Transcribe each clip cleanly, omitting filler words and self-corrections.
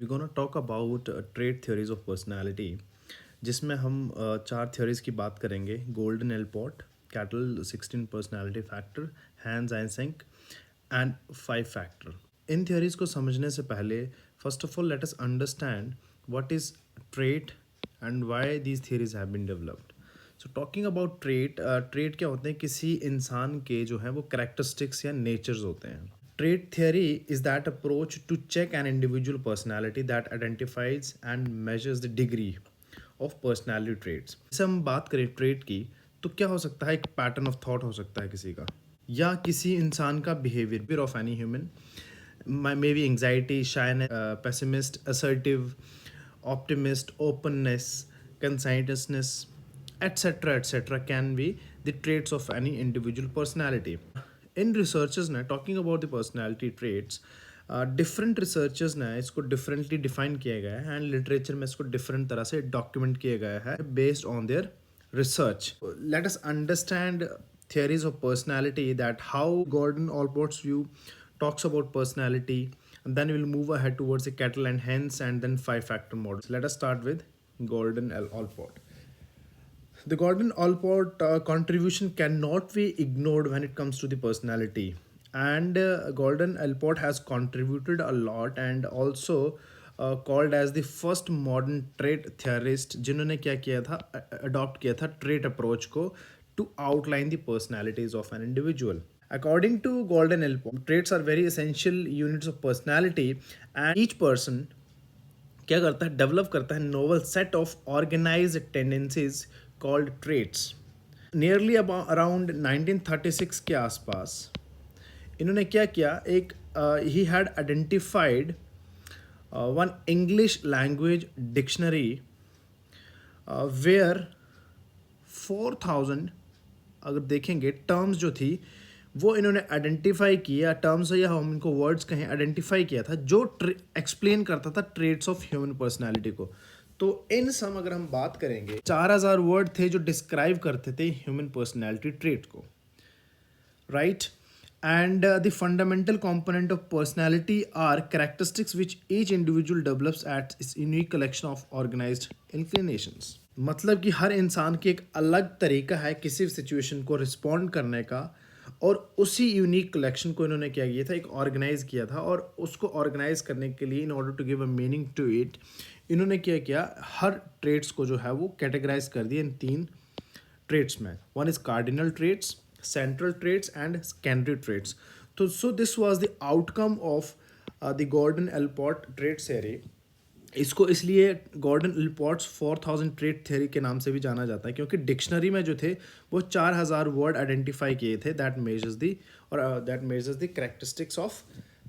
We gonna talk about trait theories of personality, जिसमें हम चार थ्योरीज की बात करेंगे: Gordon Allport, Cattell 16 personality factor, Hans Eysenck and 5 factor. इन थ्योरीज को समझने से पहले first of all let us understand what is trait and why these theories have been developed. So talking about trait क्या होते हैं? किसी इंसान के जो है वो करेक्टरिस्टिक्स या नेचर्स होते हैं। Trait theory is that approach to check an individual personality that identifies and measures the degree of personality traits. जैसे हम बात करें ट्रेट की, तो क्या हो सकता है? एक पैटर्न ऑफ थॉट हो सकता है किसी का, या किसी इंसान का behaviour of any human, may be anxiety, shyness, pessimist, assertive, optimist, openness, conscientiousness, etc. can be the traits of any individual personality. इन रिसर्चर्स ने, talking about the personality traits, different researchers ने इसको डिफरेंटली डिफाइन किया गया है and literature में इसको different तरह से डॉक्यूमेंट किया गया है based on their research. Late us understand theories of personality, that how Gordon Allport's view talks about personality, and then we'll move ahead towards the cattle and hens and then five factor models. Let us start with Gordon Allport. The Gordon Allport contribution cannot be ignored when it comes to the personality. And Gordon Allport has contributed a lot and also called as the first modern trait theorist जिन्होंने क्या किया था, adopt किया था trait approach को to outline the personalities of an individual. According to Gordon Allport, traits are very essential units of personality and each person क्या करता है, डेवलप करता है novel set of organize tendencies called traits. Nearly around 1936 के आसपास इन्होंने क्या किया, एक ही had identified one English language dictionary where 4000, अगर देखेंगे टर्म्स जो थी वो इन्होंने आइडेंटिफाई किया, टर्म्स या हम इनको वर्ड्स कहें, आइडेंटिफाई किया था जो एक्सप्लेन करता था ट्रेट्स ऑफ ह्यूमन पर्सनालिटी को. तो इन सम अगर हम बात करेंगे, 4000 वर्ड थे जो डिस्क्राइब करते थे ह्यूमन पर्सनालिटी ट्रेट को, right. And the fundamental component of personality are characteristics which each individual develops at its unique collection of organized inclinations. मतलब कि हर इंसान की एक अलग तरीका है किसी सिचुएशन को रिस्पॉन्ड करने का, और उसी यूनिक कलेक्शन को इन्होंने क्या किया था, एक ऑर्गेनाइज किया था. और उसको ऑर्गेनाइज करने के लिए, in order to give a meaning to it, इन्होंने क्या किया, हर ट्रेट्स को जो है वो कैटेगराइज कर दिया इन 3 ट्रेट्स में. One is cardinal traits, central traits and secondary traits. तो so this was the outcome of the Gordon Allport trait theory. इसको इसलिए गॉर्डन एलपॉट्स 4000 ट्रेट थ्योरी के नाम से भी जाना जाता है, क्योंकि डिक्शनरी में जो थे वो 4000 वर्ड आइडेंटिफाई किए थे that measures the characteristics of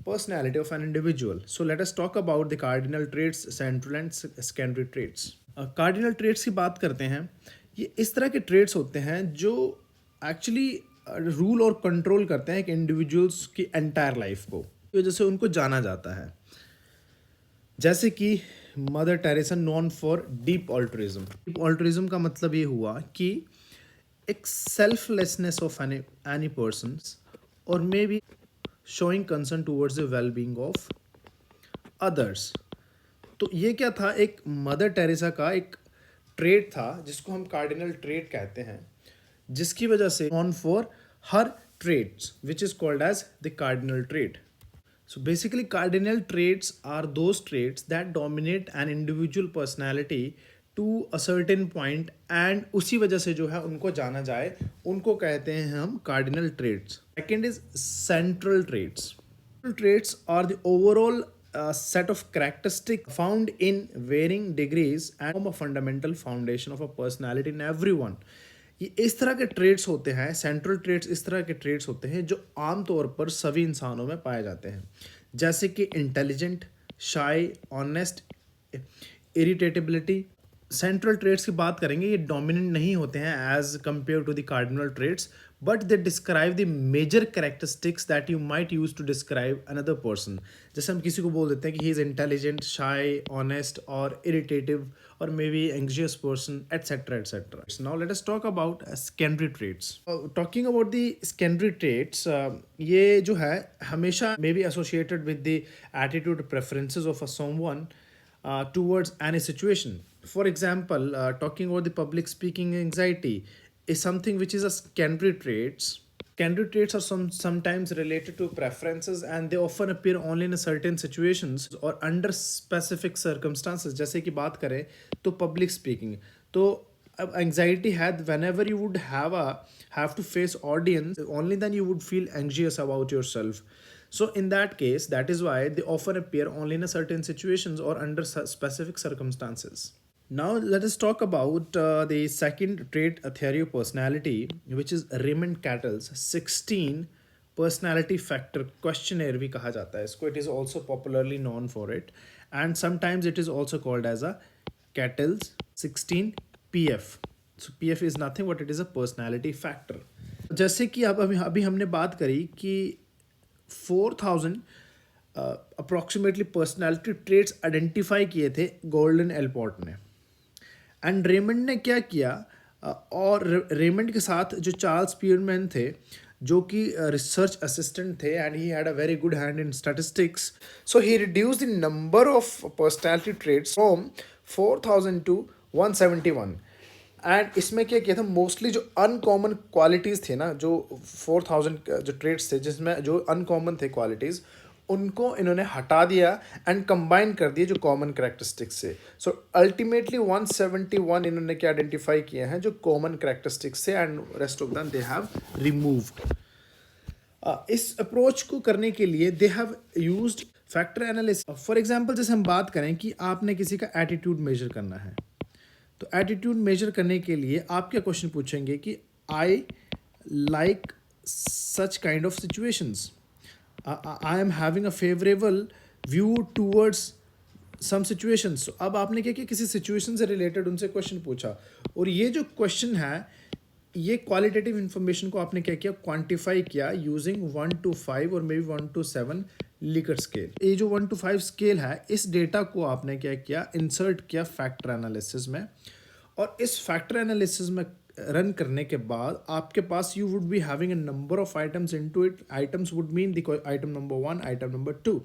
personality of an individual. So let us talk about the cardinal traits, central and secondary traits. Cardinal traits की बात करते हैं. ये इस तरह के ट्रेट्स होते हैं जो एक्चुअली रूल और कंट्रोल करते हैं एक इंडिविजुअल्स की एंटायर लाइफ को, की वजह से उनको जाना जाता है. जैसे कि mother Teresa non for deep altruism. Deep altruism का मतलब ये हुआ कि एक सेल्फलेसनेस ऑफ एनी पर्सन, और may be showing concern towards the well being of others. तो ये क्या था, एक मदर टेरेसा का एक ट्रेट था जिसको हम कार्डिनल ट्रेट कहते हैं, जिसकी वजह से on for her traits which is called as the cardinal trait. So basically cardinal traits are those traits that dominate an individual personality to a certain point, and उसी वजह से जो है उनको जाना जाए, उनको कहते हैं हम cardinal traits. Second is central traits. Central traits are the overall set of characteristics found in varying degrees and form a fundamental foundation of a personality in everyone. ये इस तरह के ट्रेट्स होते हैं, सेंट्रल ट्रेट्स इस तरह के traits होते हैं जो आमतौर पर सभी इंसानों में पाए जाते हैं, जैसे कि intelligent, shy, honest, इरिटेटेबिलिटी. Central traits की बात करेंगे, ये डोमिनेंट नहीं होते हैं as compare to the cardinal traits, but they describe the major characteristics that you might use to describe another person. जैसे हम किसी को बोल देते हैं कि he is intelligent, shy, honest और irritative, or maybe anxious person, etc. Now let us talk about secondary traits. Talking about the secondary traits, ये जो है हमेशा may be associated with the attitude preferences of a someone towards any situation. For example, talking about the public speaking anxiety is something which is a secondary traits. Secondary traits are sometimes related to preferences and they often appear only in certain situations or under specific circumstances. जैसे कि बात करें तो public speaking, तो अब anxiety had whenever you would have to face audience, only then you would feel anxious about yourself. So in that case, that is why they often appear only in a certain situations or under specific circumstances. Now let us talk about the second trait theory of personality, which is Raymond Cattell's 16 personality factor questionnaire भी कहा जाता है इसको. It is also popularly known for it, and sometimes it is also called as a Cattell's 16 PF. So PF is nothing but it is a personality factor. जैसे कि अब अभी हमने बात करी कि 4000 अप्रॉक्सीमेटली पर्सनैलिटी ट्रेट्स आइडेंटिफाई किए थे गोल्डन एल्पोर्ट ने. एंड रेमंड ने क्या किया, और रेमंड के साथ जो चार्ल्स पीयरमैन थे जो कि रिसर्च असिस्टेंट थे, and he had a very good hand in statistics, so he reduce the number of personality traits from 4000 to 171. And इसमें क्या किया था, मोस्टली जो अनकॉमन क्वालिटीज़ थे ना, जो 4000 जो ट्रेड्स थे जिसमें जो अनकॉमन थे क्वालिटीज़, उनको इन्होंने हटा दिया एंड कंबाइन कर दिए जो कॉमन करेक्टरिस्टिक्स से. सो अल्टीमेटली 171 इन्होंने क्या आइडेंटिफाई किए हैं जो कॉमन करेक्टरिस्टिक्स से, and rest of them they have removed. इस अप्रोच को करने के लिए they have used factor analysis. For example जैसे हम बात करें कि आपने किसी का एटीट्यूड मेजर करना है, तो एटीट्यूड मेजर करने के लिए आप क्या क्वेश्चन पूछेंगे कि I like such kind of situations, I am having a favourable view towards some situations. अब आपने क्या किया, किसी सिचुएशन से रिलेटेड उनसे क्वेश्चन पूछा, और ये जो क्वेश्चन है ये क्वालिटेटिव इंफॉर्मेशन को आपने क्या किया, क्वांटिफाई किया यूजिंग 1 to 5 और may be 1 to 7 Likert scale. ये जो 1 to 5 स्केल है, इस डेटा को आपने क्या किया, इंसर्ट किया फैक्टर एनालिसिस में, और इस फैक्टर एनालिसिस में रन करने के बाद आपके पास you would be having a number of items into it. Items would mean the item number 1, item number 2.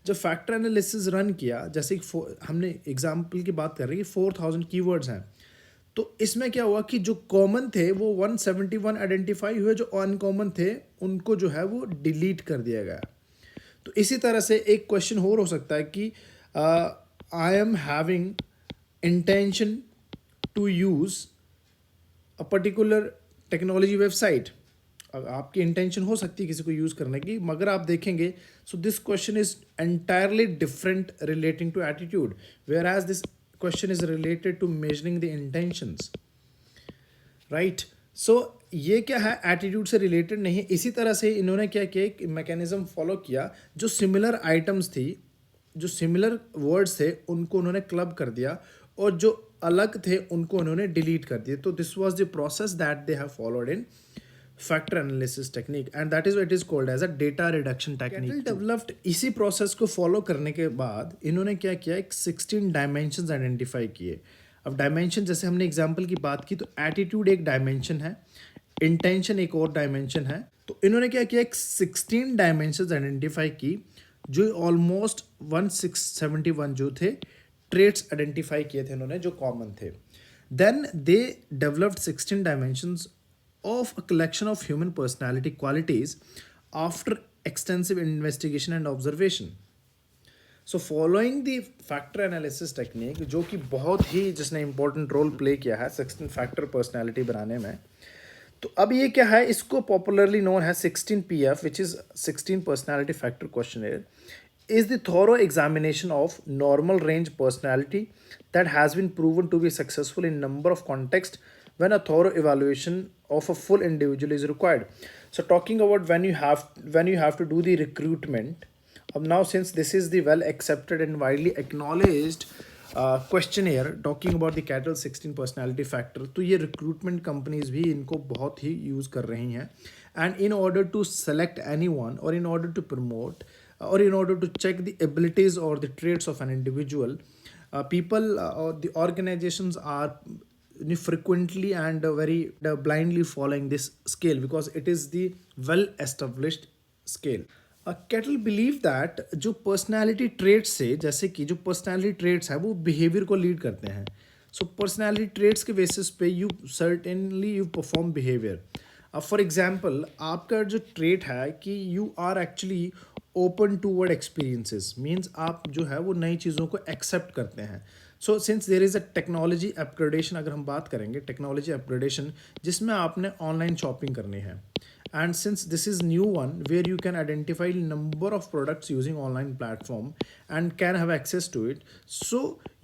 जब फैक्टर एनालिसिस रन किया, जैसे कि हमने एग्जाम्पल की बात कर रही है, 4000 कीवर्ड्स हैं, तो इसमें क्या हुआ कि जो कॉमन थे वो 171 आइडेंटिफाई हुए, जो अनकॉमन थे उनको जो है वो डिलीट कर दिया गया. तो इसी तरह से एक क्वेश्चन और हो सकता है कि I am having intention to use a particular technology website. आपकी इंटेंशन हो सकती है किसी को यूज़ करने की, मगर आप देखेंगे so this question is entirely different relating to attitude, whereas this question is related to measuring the intentions, right. So ये क्या है, एटीट्यूड से रिलेटेड नहीं है. इसी तरह से इन्होंने क्या किया, एक मैकेनिज्म फॉलो किया, जो सिमिलर आइटम्स थी, जो सिमिलर वर्ड्स थे उनको उन्होंने क्लब कर दिया, और जो अलग थे उनको उन्होंने डिलीट कर दिया. तो this was the process that they have followed in factor analysis technique, and that is what is called as a data reduction technique. Developed इसी प्रोसेस को फॉलो करने के बाद इन्होंने क्या किया, एक 16 डायमेंशंस आइडेंटिफाई किए. अब डायमेंशन जैसे हमने एग्जांपल की बात की, तो एटीट्यूड एक डायमेंशन है, इंटेंशन एक और डायमेंशन है. तो इन्होंने क्या किया, एक 16 डायमेंशंस आइडेंटिफाई की, जो ऑलमोस्ट 1671 जो थे ट्रेट्स आइडेंटिफाई किए थे इन्होंने जो कॉमन थे. Then they developed 16 dimensions of a collection of human personality qualities after extensive investigation and observation. So following the factor analysis technique, जो कि बहुत ही जिसने important role play किया है 16 factor personality बनाने में, तो अब ये क्या है, इसको popularly known है 16 PF, which is 16 personality factor questionnaire, is the thorough examination of normal range personality that has been proven to be successful in number of contexts when a thorough evaluation of a full individual is required. So talking about when you have to do the recruitment, now since this is the well accepted and widely acknowledged questionnaire talking about the Cattell 16 personality factor, तो ये recruitment companies भी इनको बहुत ही use कर रही हैं. And in order to select anyone, or in order to promote, or in order to check the abilities or the traits of an individual, people or the organizations are frequently and very blindly following this scale because it is the well established scale. Cattle believe that जो personality traits से, जैसे कि जो personality traits है वो behaviour को lead करते हैं. सो पर्सनालिटी ट्रेट्स के बेसिस पे you certainly you perform behaviour. अब फॉर एग्जांपल आपका जो ट्रेट है कि you are actually open toward experiences, means आप जो है वो नई चीज़ों को एक्सेप्ट करते हैं. So since there is a technology upgradation, अगर हम बात करेंगे टेक्नोलॉजी अपग्रेडेशन जिसमें आपने ऑनलाइन शॉपिंग करनी है, and since this is new one where you can identify number of products using online platform and can have access to it, so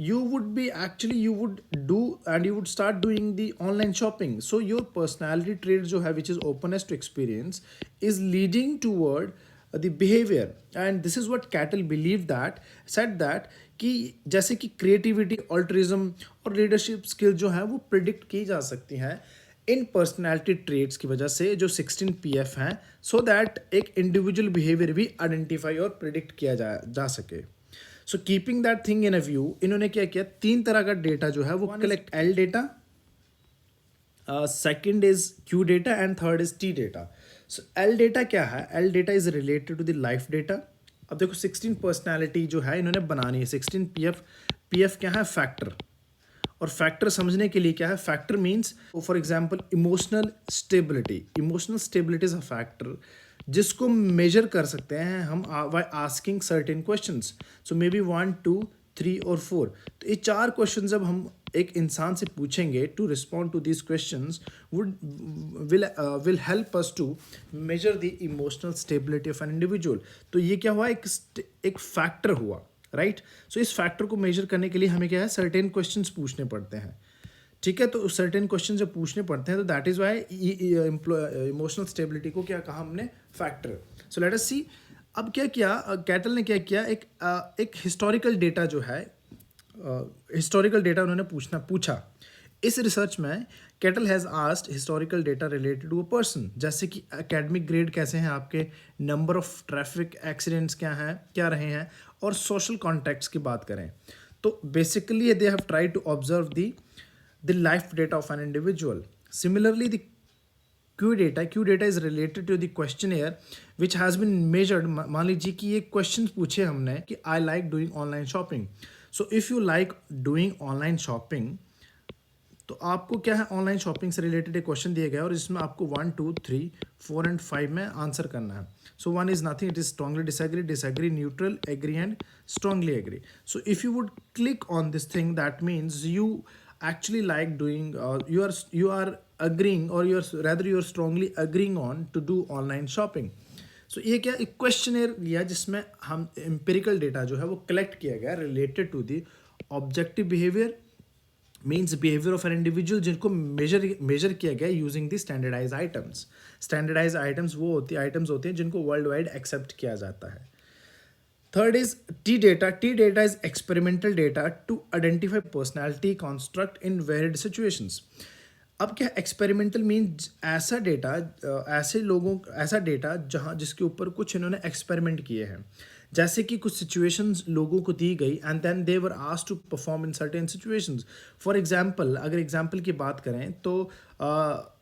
you would be actually you would do and you would start doing the online shopping. So your personality trait jo hai, which is openness to experience, is leading toward the behavior. And this is what Cattell believed, that said that कि जैसे कि creativity, altruism और leadership skill जो है वो predict की जा सकती हैं इन पर्सनैलिटी ट्रेट्स की वजह से जो 16 PF हैं, सो दैट एक इंडिविजुअल बिहेवियर भी आइडेंटिफाई और प्रिडिक्ट किया जा सके. So keeping that thing in a view, इन्होंने क्या किया, 3 तरह का डेटा जो है वो collect. L data, second is Q data and third is T data. So L data क्या है? L data is related to the life data. अब देखो 16 पर्सनैलिटी जो है इन्होंने बनानी है. 16 PF क्या है? फैक्टर. और फैक्टर समझने के लिए क्या है? Factor means for example emotional stability. Emotional stability is a factor जिसको मेजर कर सकते हैं हम by asking certain questions. So may be 1, 2, 3 और 4. तो ये 4 क्वेश्चन जब हम एक इंसान से पूछेंगे to respond to this questions would will help us to measure the emotional stability of an individual. तो ये क्या हुआ? एक फैक्टर हुआ, राइट. सो इस फैक्टर को मेजर करने के लिए हमें क्या है? सर्टेन क्वेश्चंस पूछने पड़ते हैं. ठीक है, तो सर्टेन क्वेश्चन जब पूछने पड़ते हैं तो that is why emotional stability को क्या कहा हमने? Factor. So let us see. अब क्या किया कैटल ने? क्या किया? एक हिस्टोरिकल डेटा जो है, हिस्टोरिकल डेटा उन्होंने पूछा. इस रिसर्च में Cattell has asked historical data related to a person, जैसे कि एकेडमिक ग्रेड कैसे हैं आपके, नंबर ऑफ ट्रैफिक एक्सीडेंट्स क्या रहे हैं, और सोशल कॉन्टैक्ट्स की बात करें तो basically they have try to observe the life data of an individual. Similarly the Q data is related to the questionnaire which has been measured. मान लीजिए कि ये क्वेश्चन पूछे हमने कि I like doing online shopping. So if you like doing online shopping, तो आपको क्या है? ऑनलाइन शॉपिंग से रिलेटेड एक क्वेश्चन दिया गया और इसमें आपको 1, 2, 3, 4 एंड 5 में आंसर करना है. So 1 is nothing, it is strongly disagree, neutral, agree and strongly agree. So if you would click on this thing, that means you actually like doing, you are agreeing, or you're strongly agreeing on to do online shopping. सो ये क्या? एक questionnaire लिया जिसमें हम empirical data जो है वो collect किया गया related to the objective behaviour, means behaviour of an individual, जिनको मेजर किया गया using the standardize items. Standardize items वो आइटम्स होती हैं जिनको वर्ल्ड वाइड एक्सेप्ट किया जाता है. Third is T data. T data is experimental data to identify personality construct in varied situations. अब क्या? एक्सपेरिमेंटल मीन्स ऐसा डेटा जिसके ऊपर कुछ इन्होंने एक्सपेरिमेंट किए हैं, जैसे कि कुछ सिचुएशंस लोगों को दी गई and then they were asked to perform in certain situations. For example, अगर एग्जांपल की बात करें तो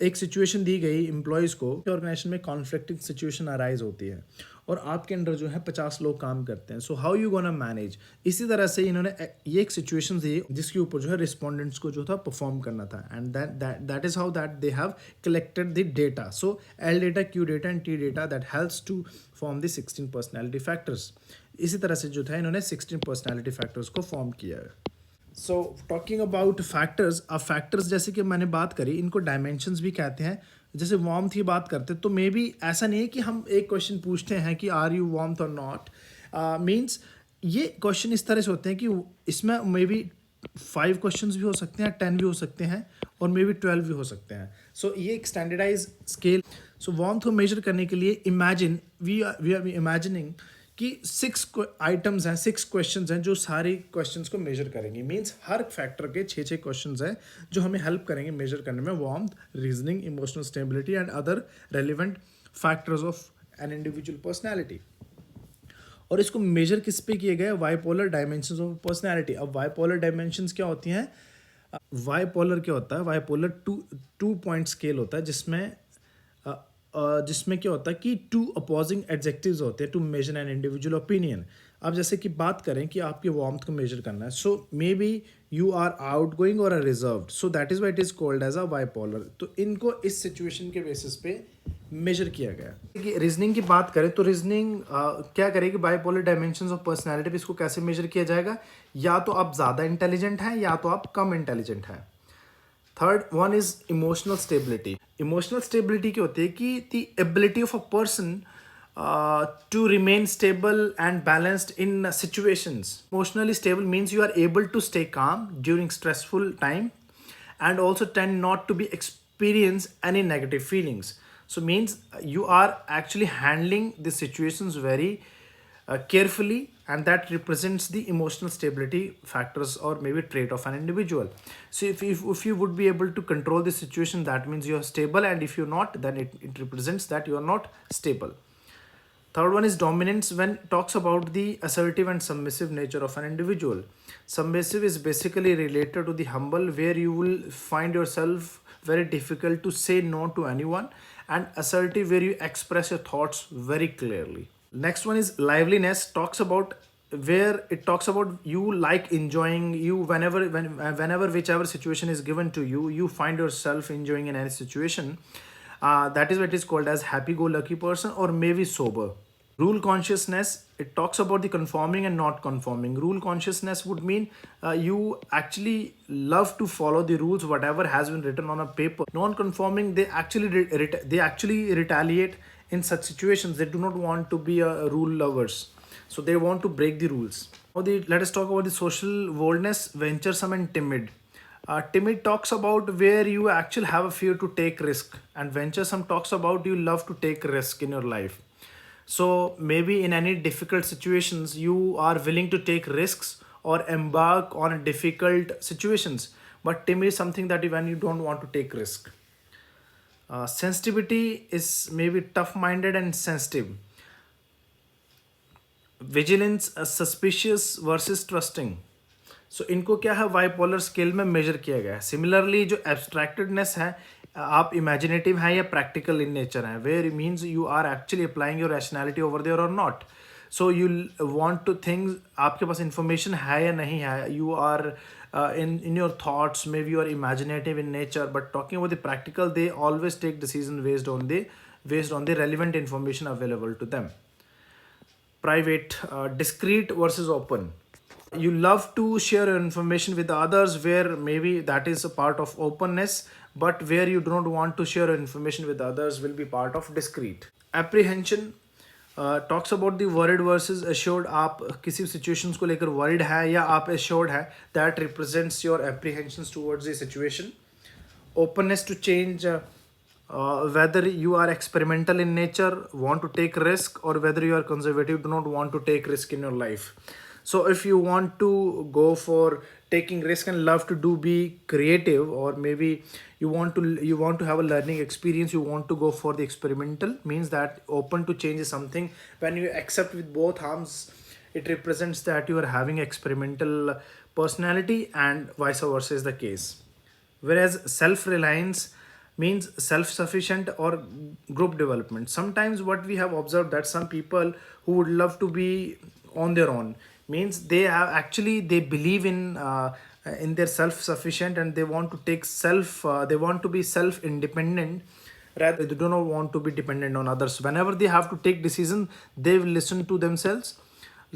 एक सिचुएशन दी गई एम्प्लॉयज़ को, ऑर्गेनाइजेशन में कॉन्फ्लिक्टिंग सिचुएशन अराइज होती है और आपके अंडर जो है 50 लोग काम करते हैं. So how you gonna manage? इसी तरह से इन्होंने ये एक सिचुएशन दी जिसके ऊपर जो है रिस्पोंडेंट्स को जो था परफॉर्म करना था, and that is how that they have collected the data. So L data, Q data and T data that helps to form the 16 personality factors. इसी तरह से जो था इन्होंने 16 पर्सनैलिटी फैक्टर्स को फॉर्म किया है. सो टॉकिंग अबाउट फैक्टर्स, अब फैक्टर्स जैसे कि मैंने बात करी, इनको डायमेंशंस भी कहते हैं. जैसे वार्मथ की बात करते हैं तो मे बी ऐसा नहीं है कि हम एक क्वेश्चन पूछते हैं कि आर यू वार्मथ और नॉट. मीन्स ये क्वेश्चन इस तरह से होते हैं कि इसमें मे बी 5 क्वेश्चन भी हो सकते हैं, 10 भी हो सकते हैं और मे बी 12 भी हो सकते हैं. सो ये एक स्टैंडर्डाइज स्केल. सो वार्मथ को मेजर करने के लिए इमेजिन वी आर इमेजिनिंग कि 6 आइटम्स हैं, 6 क्वेश्चंस हैं जो सारे क्वेश्चंस को मेजर करेंगे. मींस हर फैक्टर के 6 क्वेश्चंस हैं जो हमें हेल्प करेंगे मेजर करने में warmth, reasoning, emotional stability and other relevant factors of an individual personality. और इसको मेजर किस पे किए गए? Bipolar dimensions of personality. अब बाइपोलर डायमेंशंस क्या होती हैं? बाइपोलर क्या होता है? बाइपोलर 2 पॉइंट स्केल होता है जिसमें जिसमें क्या होता है कि टू अपोजिंग एडजेक्टिव्स होते हैं to measure an individual opinion. अब जैसे कि बात करें कि आपकी वार्मथ को मेजर करना है, so maybe you are outgoing or reserved, so that is why it is called as a bipolar. तो इनको इस सिचुएशन के बेसिस पे मेजर किया गया। कि रीजनिंग की बात करें तो रीजनिंग क्या करेगी, बाइपोलर डायमेंशंस ऑफ पर्सनैलिटी पे इसको कैसे मेजर किया जाएगा, या तो आप ज़्यादा इंटेलिजेंट हैं या तो आप कम इंटेलिजेंट हैं। Third one is emotional stability. Emotional stability क्या होती है कि the ability of a person to remain stable and balanced in situations. Emotionally stable means you are able to stay calm during stressful time and also tend not to be experience any negative feelings. So means you are actually handling the situations very carefully, and that represents the emotional stability factors or maybe trait of an individual. So if you would be able to control the situation, that means you are stable, and if you're not, then it represents that you are not stable. Third one is dominance, when it talks about the assertive and submissive nature of an individual. Submissive is basically related to the humble, where you will find yourself very difficult to say no to anyone, and assertive, where you express your thoughts very clearly. Next one is liveliness, talks about where it talks about you like enjoying, you whenever whichever situation is given to you, you find yourself enjoying in any situation. That is what is called as happy-go-lucky person or maybe sober. Rule consciousness, it talks about the conforming and not conforming. Rule consciousness would mean you actually love to follow the rules, whatever has been written on a paper. Non-conforming, they actually retaliate in such situations. They do not want to be rule lovers, so they want to break the rules. Now let us talk about the social boldness, venturesome and timid. Timid talks about where you actually have a fear to take risk, and venturesome talks about you love to take risk in your life. So maybe in any difficult situations, you are willing to take risks or embark on difficult situations. But timid is something that when you don't want to take risk. Sensitivity is maybe tough-minded and sensitive. Vigilance, suspicious versus trusting. सो इनको क्या है, bipolar scale में major किया गया है. Similarly जो एब्स्ट्रैक्टेडनेस है, आप इमेजिनेटिव हैं या प्रैक्टिकल इन नेचर हैं, where means you are actually applying your rationality over there or not. So you want to think, आपके पास इंफॉर्मेशन है या नहीं है, you are in your thoughts, maybe you are imaginative in nature, but talking about the practical, they always take decision based on the relevant information available to them. Private, discreet versus open. You love to share your information with others, where maybe that is a part of openness, but where you do not want to share your information with others will be part of discreet. Apprehension talks about the worried versus assured. आप किसी situations को लेकर worried है या आप assured है, that represents your apprehensions towards the situation. Openness to change, whether you are experimental in nature, want to take risk, or whether you are conservative, do not want to take risk in your life. So if you want to go for taking risk and love to do be creative, or maybe you want to have a learning experience, you want to go for the experimental, means that open to change is something when you accept with both arms, it represents that you are having experimental personality, and vice versa is the case. Whereas self-reliance means self-sufficient or group development. Sometimes what we have observed, that some people who would love to be on their own, means they have actually, they believe in their self-sufficient, and they want to take they want to be self-independent, rather they do not want to be dependent on others. Whenever they have to take decision, they will listen to themselves.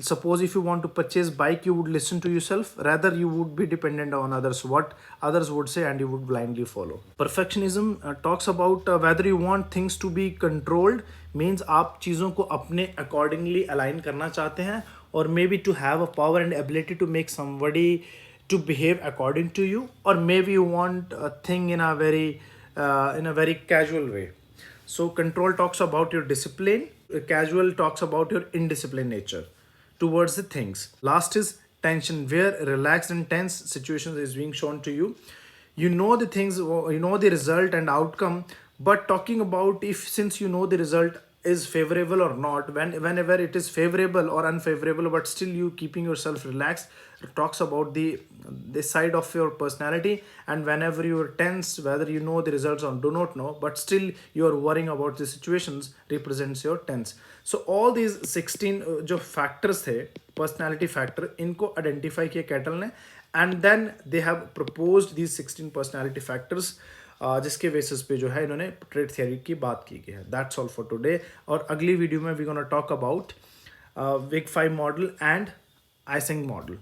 Suppose if you want to purchase bike, you would listen to yourself, rather you would be dependent on others, what others would say, and you would blindly follow. Perfectionism talks about whether you want things to be controlled, means आप चीज़ों को अपने accordingly align करना चाहते हैं, or maybe to have a power and ability to make somebody to behave according to you, or maybe you want a thing in a very casual way. So control talks about your discipline, casual talks about your indisciplined nature towards the things. Last is tension, where relaxed and tense situations is being shown to you. You know the things, you know the result and outcome, but talking about, if since you know the result is favorable or not, whenever it is favorable or unfavorable, but still you keeping yourself relaxed, talks about the side of your personality, and whenever you are tense, whether you know the results or do not know, but still you are worrying about the situations, represents your tense. So all these 16 जो factors थे personality factor, इनको identify किया cattle ने, and then they have proposed these 16 personality factors, जिसके basis पे जो है इन्होंने ट्रेड थियरी की बात की गई है. That's all for today. और अगली वीडियो में we gonna talk about big 5 model and Eysenck model.